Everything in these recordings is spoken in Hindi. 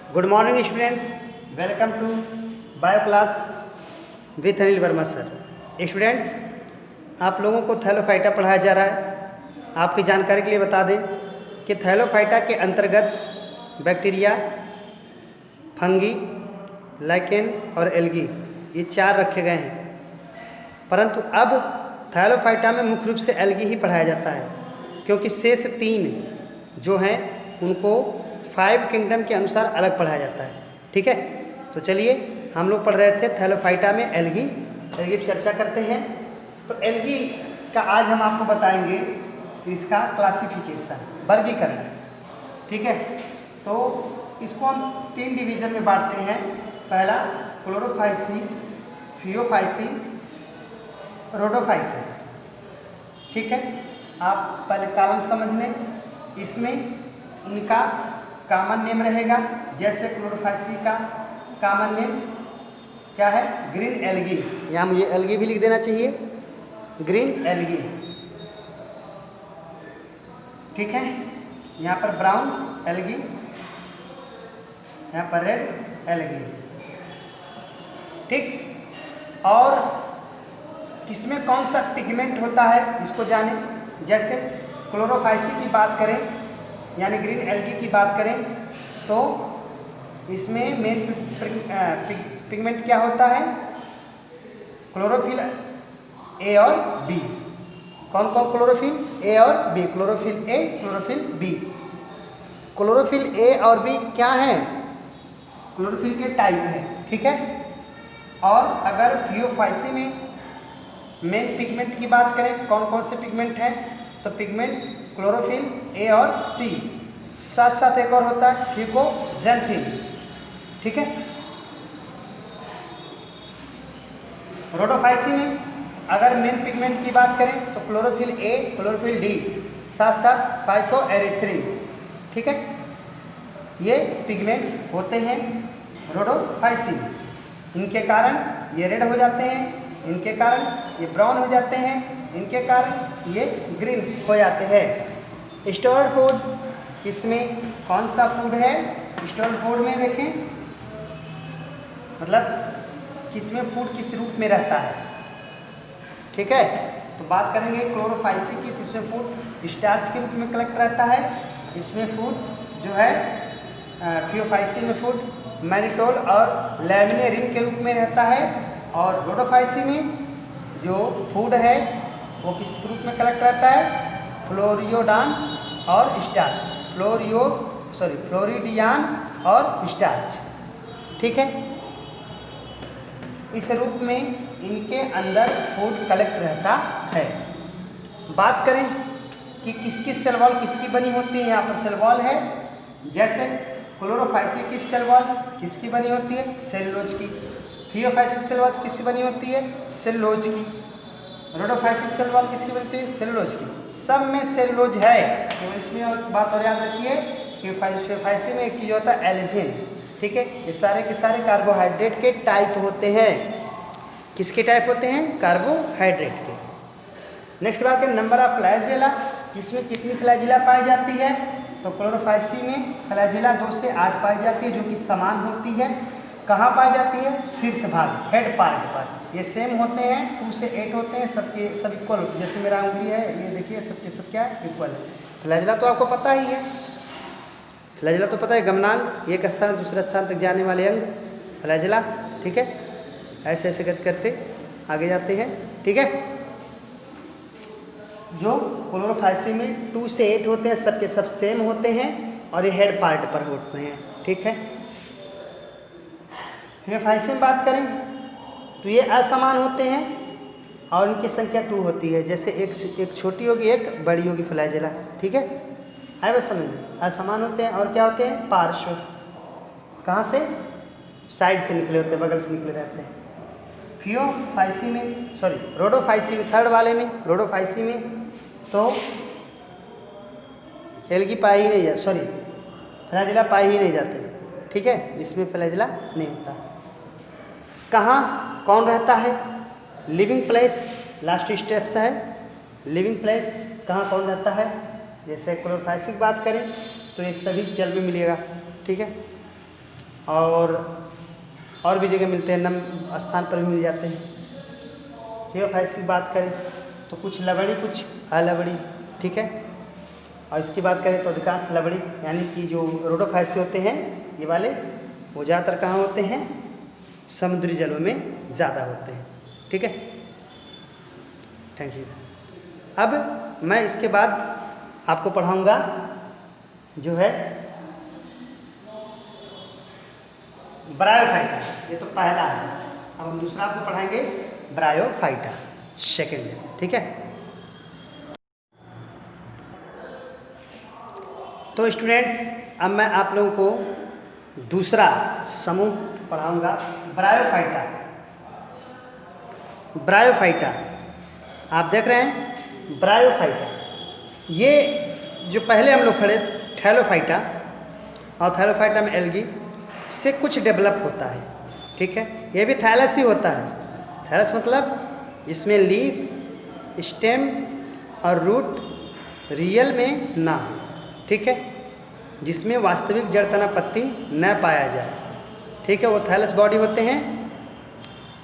Good morning students, welcome to bio class with Anil Verma sir. Students, आप लोगों को थैलोफाइटा पढ़ाया जा रहा है। आपकी जानकारी के लिए बता दें कि थैलोफाइटा के अंतर्गत बैक्टीरिया, फंगी, लाइकेन और एल्गी ये 4 रखे गए हैं, परंतु अब थैलोफाइटा में मुख्य रूप से एल्गी ही पढ़ाया जाता है, क्योंकि शेष 3 जो हैं उनको 5 किंगडम के अनुसार अलग पढ़ाया जाता है। ठीक है, तो चलिए हम लोग पढ़ रहे थे थैलोफाइटा में एल्गी पर चर्चा करते हैं। तो एल्गी का आज हम आपको बताएंगे इसका क्लासिफिकेशन, वर्गीकरण। ठीक है, तो इसको हम 3 डिवीजन में बांटते हैं। पहला क्लोरोफाइसी, फियोफाइसी, रोडोफाइसी। ठीक है, आप पहले कॉलम समझ लें। इसमें इनका कॉमन नेम रहेगा, जैसे क्लोरोफाइसी का कॉमन नेम क्या है? Green algae. यहाँ मुझे एल्गी भी लिख देना चाहिए, ग्रीन एल्गी। ठीक है, यहाँ पर ब्राउन एल्गी, यहाँ पर रेड एल्गी। ठीक, और किसमें कौन सा पिगमेंट होता है इसको जाने। जैसे क्लोरोफाइसी की बात करें, यानी ग्रीन एल्गी की बात करें, तो इसमें मेन पिगमेंट क्या होता है? क्लोरोफिल ए और बी। कौन कौन क्लोरोफिल? ए और B. Chlorophyll A, chlorophyll B. Chlorophyll A और बी क्या है? क्लोरोफिल के टाइप है। ठीक है, और अगर फियोफाइसी में मेन पिगमेंट की बात करें, कौन कौन से पिगमेंट हैं, तो पिगमेंट क्लोरोफिल ए और सी, साथ साथ एक और होता है फ्यूकोजेंथिन। ठीक है, रोडोफाइसी में अगर मेन पिगमेंट की बात करें तो क्लोरोफिल ए, क्लोरोफिल डी, साथ साथ फाइकोएरिथ्रिन। ठीक है, ये पिगमेंट्स होते हैं रोडोफाइसी में। इनके कारण ये रेड हो जाते हैं, इनके कारण ये ब्राउन हो जाते हैं, इनके कारण ये ग्रीन हो जाते हैं। स्टोर्ड फूड, इसमें कौन सा फूड है? स्टोर्ड फूड में देखें, मतलब किसमें फूड किस रूप में रहता है। ठीक है, तो बात करेंगे क्लोरोफाइसी की, तो इसमें फूड स्टार्च के रूप में कलेक्ट रहता है। इसमें फूड जो है फियोफाइसी में फूड मैनिटोल और लैमिनेरिन के रूप में रहता है, और रोडोफाइसी में जो फूड है वो किस रूप में कलेक्ट रहता है? फ्लोरियोडान और स्टार्च, फ्लोरिडियान और स्टार्च। ठीक है, इस रूप में इनके अंदर फूड कलेक्ट रहता है। बात करें कि किसकी सेल वॉल किसकी बनी होती है, यहाँ पर सेल वॉल है। जैसे क्लोरोफाइसी की सेल वॉल किसकी बनी होती है? सेलुलोज की। फियोफाइसी सेल वॉल किसकी बनी होती है? सेलुलोज की। रोडोफाइसी सेल वॉल किसकी बनी होती है? सेलुलोज की। सब में सेलुलोज है। तो इसमें और बात और याद रखिए कि फियोफाइसी में एक चीज़ होता है एल्जिन। ठीक है, ये सारे के सारे कार्बोहाइड्रेट के टाइप होते हैं। किसके टाइप होते हैं? कार्बोहाइड्रेट के। नेक्स्ट बात है नंबर ऑफ फ्लैजेला, इसमें कितनी फ्लैजेला पाई जाती है? तो क्लोरोफाइसी में फ्लैजेला 2 से 8 पाई जाती है, जो कि समान होती है। कहाँ पाई जाती है? शीर्ष भाग, हेड पार्ट पर। ये सेम होते हैं, 2 से 8 होते हैं, सबके सब इक्वल। जैसे मेरा उंगली है, ये देखिए सबके सब क्या इक्वल है। फ्लैजेला तो आपको पता ही है, फ्लैजेला तो पता है, गमनांग, एक स्थान दूसरे स्थान तक जाने वाले अंग फ्लैजेला। ठीक है, ऐसे ऐसे करते आगे जाते हैं। ठीक है, जो क्लोरोफाइसी में 2 से 8 होते हैं, सबके सब सेम होते हैं, और ये हेड पार्ट पर होते हैं। ठीक है, फियोफाइसी में बात करें तो ये असमान होते हैं और इनकी संख्या 2 होती है। जैसे एक छोटी होगी, एक बड़ी होगी फ्लैजेला। ठीक है, आए बस समझ में। असमान होते हैं और क्या होते हैं? पार्श्व। कहाँ से? साइड से निकले होते हैं, बगल से निकले रहते हैं। फियोफाइसी में, रोडोफाइसी में, थर्ड वाले में, रोडोफाइसी में तो एल्गी पाई ही नहीं जाती, फ्लैजेला पाई ही नहीं जाते। ठीक है, इसमें फ्लैजेला नहीं होता। कहाँ कौन रहता है? लिविंग प्लेस लास्ट स्टेप्स है। लिविंग प्लेस कहाँ कौन रहता है? जैसे क्लोरोफाइसी की बात करें तो ये सभी जल में मिलेगा। ठीक है, और भी जगह मिलते हैं, नम स्थान पर भी मिल जाते हैं। थियोफाइट्स की बात करें तो कुछ लवड़ी कुछ अलवड़ी, ठीक है। और इसकी बात करें तो अधिकांश लवड़ी यानी कि जो रोडोफाइट्स होते हैं ये वाले, वो ज़्यादातर कहाँ होते हैं, समुद्री जलों में ज़्यादा होते हैं, ठीक है। Thank you. अब मैं इसके बाद आपको पढ़ाऊँगा जो है ब्रायोफाइटा, ये तो पहला है। अब हम दूसरा आपको पढ़ाएंगे ब्रायोफाइटा, सेकेंड, ठीक है। तो स्टूडेंट्स अब मैं आप लोगों को दूसरा समूह पढ़ाऊंगा ब्रायोफाइटा। ब्रायोफाइटा आप देख रहे हैं, ब्रायोफाइटा ये जो पहले हम लोग पढ़े थैलोफाइटा, और थैलोफाइटा में एल्गी से कुछ डेवलप होता है, ठीक है। ये भी थैलस ही होता है। थैलस मतलब जिसमें लीफ, स्टेम और रूट रियल में ना हो, ठीक है, जिसमें वास्तविक जड़ तना पत्ती न पाया जाए, ठीक है, वो थैलस बॉडी होते हैं।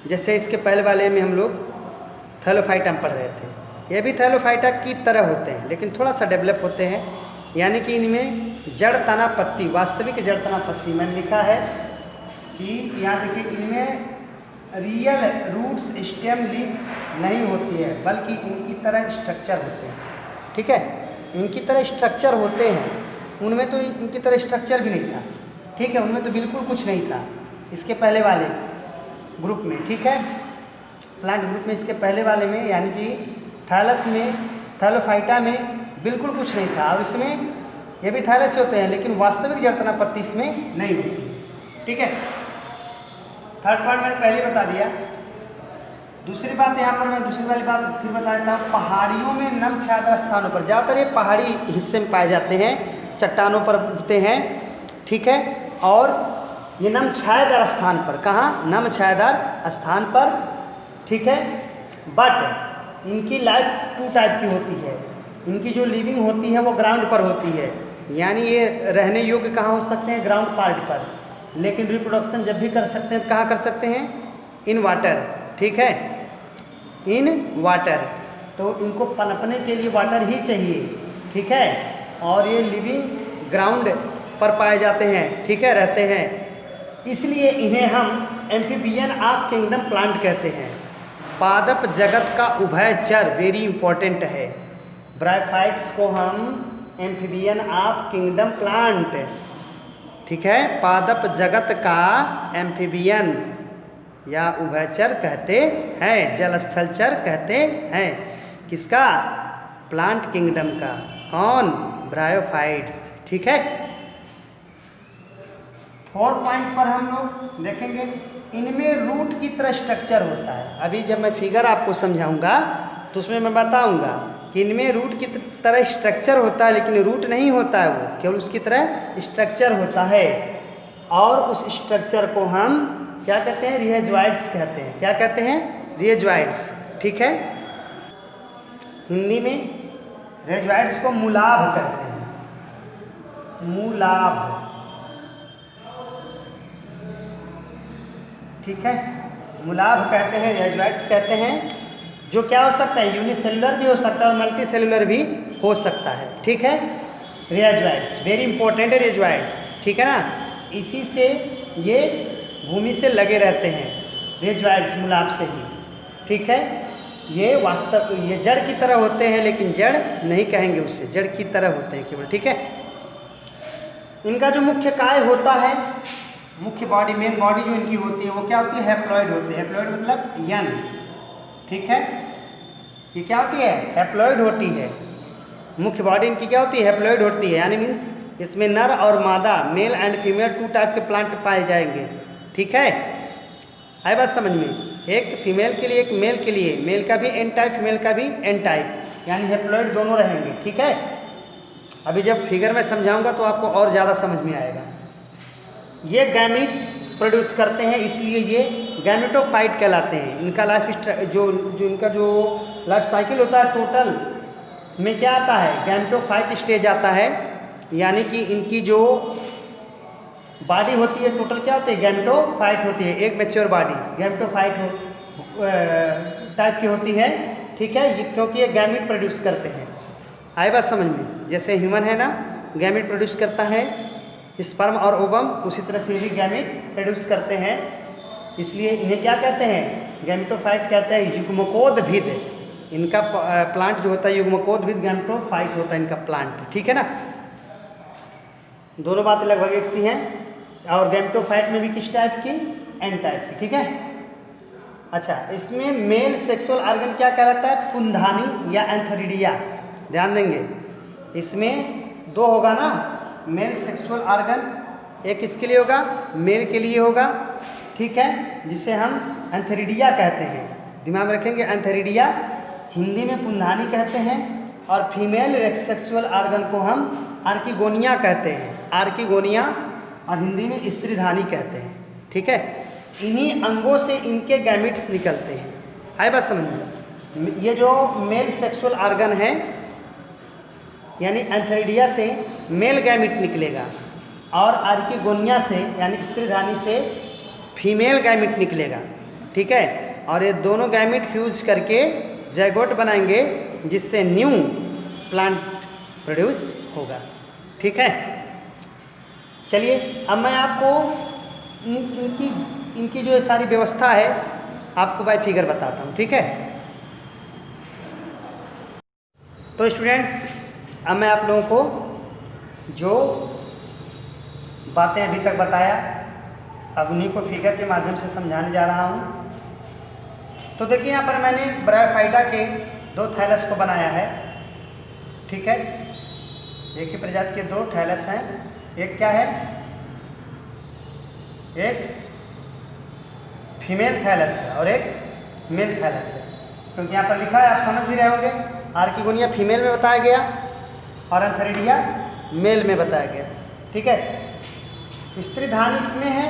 जैसे इसके पहले वाले में हम लोग थैलोफाइटा में पढ़ रहे थे, ये भी थैलोफाइटा की तरह होते हैं लेकिन थोड़ा सा डेवलप होते हैं, यानी कि इनमें जड़ तना पत्ती, वास्तविक जड़ तना पत्ती मैंने लिखा है कि यहाँ देखिए, इनमें रियल रूट्स, स्टेम, लीफ नहीं होती है, बल्कि इनकी तरह स्ट्रक्चर होते हैं, ठीक है। इनकी तरह स्ट्रक्चर होते हैं, उनमें तो इनकी तरह स्ट्रक्चर भी नहीं था, ठीक है, उनमें तो बिल्कुल कुछ नहीं था इसके पहले वाले ग्रुप में, ठीक है, प्लांट ग्रुप में। इसके पहले वाले में यानी कि थैलस में, थैलोफाइटा में बिल्कुल कुछ नहीं था, और इसमें ये भी थैलस होते हैं लेकिन वास्तविक जड़ तना पत्ती इसमें नहीं होती, ठीक है। थर्ड पॉइंट मैंने पहले बता दिया। दूसरी बात यहाँ पर मैं दूसरी वाली बात फिर बता देता हूँ। पहाड़ियों में नम छायादार स्थानों पर, ज़्यादातर ये पहाड़ी हिस्से में पाए जाते हैं, चट्टानों पर उगते हैं, ठीक है, और ये नम छायादार स्थान पर, कहाँ, नम छायादार स्थान पर, ठीक है। बट इनकी लाइफ टू टाइप की होती है। इनकी जो लिविंग होती है वो ग्राउंड पर होती है, यानी ये रहने योग्य कहाँ हो सकते हैं, ग्राउंड पार्ट पर, लेकिन रिप्रोडक्शन जब भी कर सकते हैं तो कहाँ कर सकते हैं, इन वाटर, ठीक है, इन वाटर। तो इनको पनपने के लिए वाटर ही चाहिए, ठीक है, और ये लिविंग ग्राउंड पर पाए जाते हैं, ठीक है, रहते हैं, इसलिए इन्हें हम एम्फीबियन ऑफ किंगडम प्लांट कहते हैं। पादप जगत का उभयचर, वेरी इंपॉर्टेंट है। ब्रायोफाइट्स को हम एम्फीबियन ऑफ किंगडम प्लांट, ठीक है, पादप जगत का एम्फीबियन या उभयचर कहते हैं, जलस्थलचर कहते हैं। किसका, प्लांट किंगडम का, कौन, ब्रायोफाइट्स, ठीक है। 4 पॉइंट पर हम लोग देखेंगे, इनमें रूट की तरह स्ट्रक्चर होता है। अभी जब मैं फिगर आपको समझाऊंगा तो उसमें मैं बताऊंगा कि इनमें रूट की तरह स्ट्रक्चर होता है, लेकिन रूट नहीं होता है, वो केवल उसकी तरह स्ट्रक्चर होता है, और उस स्ट्रक्चर को हम क्या कहते हैं, रिहेजॉइड्स कहते हैं। क्या कहते हैं, रिहेजॉइड्स, ठीक है। हिंदी में रिहेजॉइड्स को मूलाभ कहते हैं, मूलाभ, ठीक है, मूलाभ कहते हैं, रिहेजॉइड्स कहते हैं। जो क्या हो सकता है, यूनिसेलुलर भी हो सकता है और मल्टी सेलुलर भी हो सकता है, ठीक है। रिहेजॉइड्स वेरी इंपॉर्टेंट है, रिहेजॉइड्स, ठीक है ना, इसी से ये भूमि से लगे रहते हैं, रिहेजॉइड्स मूलाभ से ही, ठीक है। ये वास्तव ये जड़ की तरह होते हैं, लेकिन जड़ नहीं कहेंगे उसे, जड़ की तरह होते हैं केवल, ठीक है। इनका जो मुख्य काय होता है, मुख्य बॉडी, मेन बॉडी जो इनकी होती है वो क्या होती है, हैप्लॉइड होती है। हैप्लॉइड मतलब यन, ठीक है, ये क्या होती है, हैप्लॉइड होती है। मुख्य बॉडी इनकी क्या होती है, हैप्लॉइड होती है, यानी मीन्स इसमें नर और मादा, मेल एंड फीमेल 2 टाइप के प्लांट पाए जाएंगे, ठीक है। आई बात समझ में, एक फीमेल के लिए, एक मेल के लिए, मेल का भी एन टाइप, फीमेल का भी एन टाइप, यानी हैप्लॉइड दोनों रहेंगे, ठीक है। अभी जब फिगर में समझाऊंगा तो आपको और ज़्यादा समझ में आएगा। ये गैमीट प्रोड्यूस करते हैं, इसलिए ये गैमेटोफाइट कहलाते हैं। इनका लाइफ जो इनका जो लाइफ साइकिल होता है टोटल में क्या आता है, गैमेटोफाइट स्टेज आता है, यानी कि इनकी जो बॉडी होती है टोटल क्या होती है, गैमेटोफाइट होती है, एक मैच्योर बॉडी गैमेटोफाइट टाइप की होती है, ठीक है। ये क्योंकि ये गैमेट प्रोड्यूस करते हैं, आए बात समझ में। जैसे ह्यूमन है ना, गैमेट प्रोड्यूस करता है स्पर्म और ओवम, उसी तरह से भी गैमेट प्रोड्यूस करते हैं, इसलिए इन्हें क्या कहते हैं, गैमेटोफाइट कहते हैं। युग्मकोद्भिद इनका प्लांट जो होता है युग्मकोद्भिद गैमेटोफाइट होता है इनका प्लांट, ठीक है ना। दोनों बातें लगभग एक सी हैं। और गैमेटोफाइट में भी किस टाइप की, एन टाइप की, ठीक है। अच्छा, इसमें मेल सेक्सुअल ऑर्गन क्या कहलाता है, पुंधानी या एंथेरिडिया। ध्यान देंगे, इसमें दो होगा ना मेल सेक्सुअल ऑर्गन, एक इसके लिए होगा, मेल के लिए होगा, ठीक है, जिसे हम एंथेरिडिया कहते हैं। दिमाग में रखेंगे, एंथेरिडिया हिंदी में पुंधानी कहते हैं, और फीमेल सेक्सुअल ऑर्गन को हम आर्किगोनिया कहते हैं, आर्किगोनिया, और हिंदी में स्त्रीधानी कहते हैं, ठीक है। इन्हीं अंगों से इनके गैमेट्स निकलते हैं, आए बात समझ में। ये जो मेल सेक्सुअल ऑर्गन है यानी एंथेरिडिया से मेल गैमेट निकलेगा, और आर्किगोनिया से यानी स्त्रीधानी से फीमेल गैमेट निकलेगा, ठीक है। और ये दोनों गैमेट फ्यूज करके ज़ायगोट बनाएंगे, जिससे न्यू प्लांट प्रोड्यूस होगा, ठीक है। चलिए अब मैं आपको इनकी जो सारी व्यवस्था है आपको बाय फिगर बताता हूँ, ठीक है। तो स्टूडेंट्स, अब मैं आप लोगों को जो बातें अभी तक बताया, अब उन्हीं को फिगर के माध्यम से समझाने जा रहा हूँ। तो देखिए यहाँ पर मैंने ब्रायोफाइटा के दो थैलस को बनाया है, ठीक है। एक ही प्रजाति के दो थैलस हैं, एक क्या है, एक फीमेल थैलस है और एक मेल थैलस है, क्योंकि यहाँ पर लिखा है, आप समझ भी रहे होंगे, आर्किगोनिया फीमेल में बताया गया और एंथेरिडिया मेल में बताया गया, ठीक है। स्त्रीधानी इसमें है,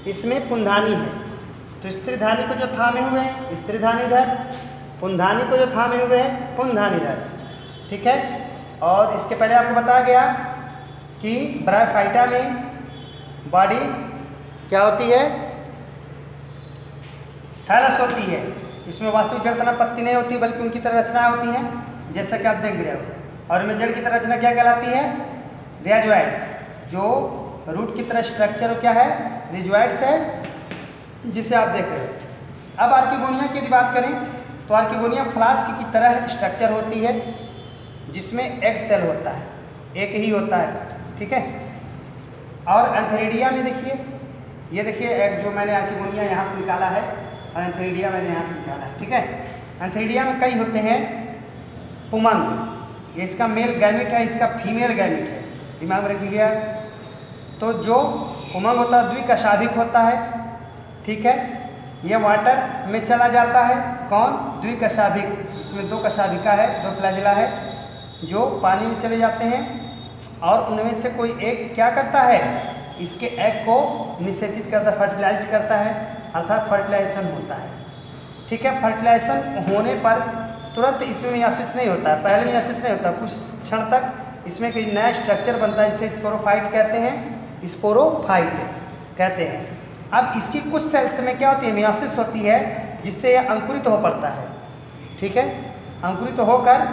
इसमें पुंधानी है। तो स्त्रीधानी को जो थामे हुए हैं स्त्रीधानी इधर, पुंधानी को जो थामे हुए हैं पुंधानी इधर, ठीक है। और इसके पहले आपको बताया गया कि ब्रायोफाइटा में बॉडी क्या होती है, थैलस होती है। इसमें वास्तविक जड़ तना पत्ती नहीं होती, बल्कि उनकी तरह रचनाएं होती हैं, जैसा कि आप देख रहे हो। और इनमें जड़ की तरह रचना क्या कहलाती है, रिजोइड्स। जो रूट की तरह स्ट्रक्चर क्या है, रिजोइड्स है, जिसे आप देख रहे हो। अब आर्किगोनिया की यदि बात करें तो आर्किगोनिया फ्लास्क की तरह स्ट्रक्चर होती है, जिसमें एग सेल होता है, एक ही होता है, ठीक है। और एंथेरिडिया में देखिए, ये देखिए एग जो मैंने आर्किगोनिया यहाँ से निकाला है और एंथेरिडिया मैंने यहाँ से निकाला है, ठीक है। एंथेरिडिया में कई होते हैं पुमंग, ये इसका मेल गैमेट है, इसका फीमेल गैमेट है, दिमाग में रखिएगा। तो जो पुमंग होता है द्विकशाभिक होता है, ठीक है। ये वाटर में चला जाता है, कौन, द्विकशाभिक, इसमें दो कशाभिका है, दो फ्लैजिला है, जो पानी में चले जाते हैं, और उनमें से कोई एक क्या करता है, इसके एग को निषेचित करता है, फर्टिलाइज करता है, अर्थात फर्टिलाइजेशन होता है, ठीक है। फर्टिलाइजेशन होने पर तुरंत इसमें मियोसिस नहीं होता है, पहले मियोसिस नहीं होता, कुछ क्षण तक इसमें कोई नया स्ट्रक्चर बनता है, जिसे स्पोरोफाइट कहते हैं, स्पोरोफाइट कहते हैं। अब इसकी कुछ सेल्स में क्या होती है, मियोसिस होती है, जिससे यह अंकुरित हो पड़ता है, ठीक है। अंकुरित होकर,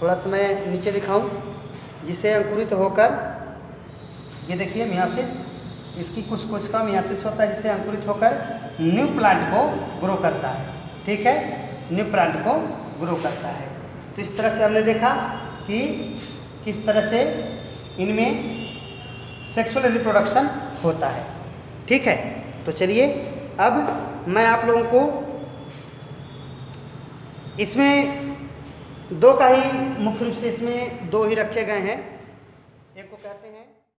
थोड़ा सा मैं नीचे दिखाऊं, जिससे अंकुरित होकर, ये देखिए मियोसिस, इसकी कुछ का मियोसिस होता है, जिससे अंकुरित होकर न्यू प्लांट को ग्रो करता है, ठीक है, न्यू प्लांट को ग्रो करता है। तो इस तरह से हमने देखा कि किस तरह से इनमें सेक्सुअल रिप्रोडक्शन होता है, ठीक है। तो चलिए अब मैं आप लोगों को इसमें दो का ही मुख्य रूप से इसमें दो ही रखे गए हैं, एक को कहते हैं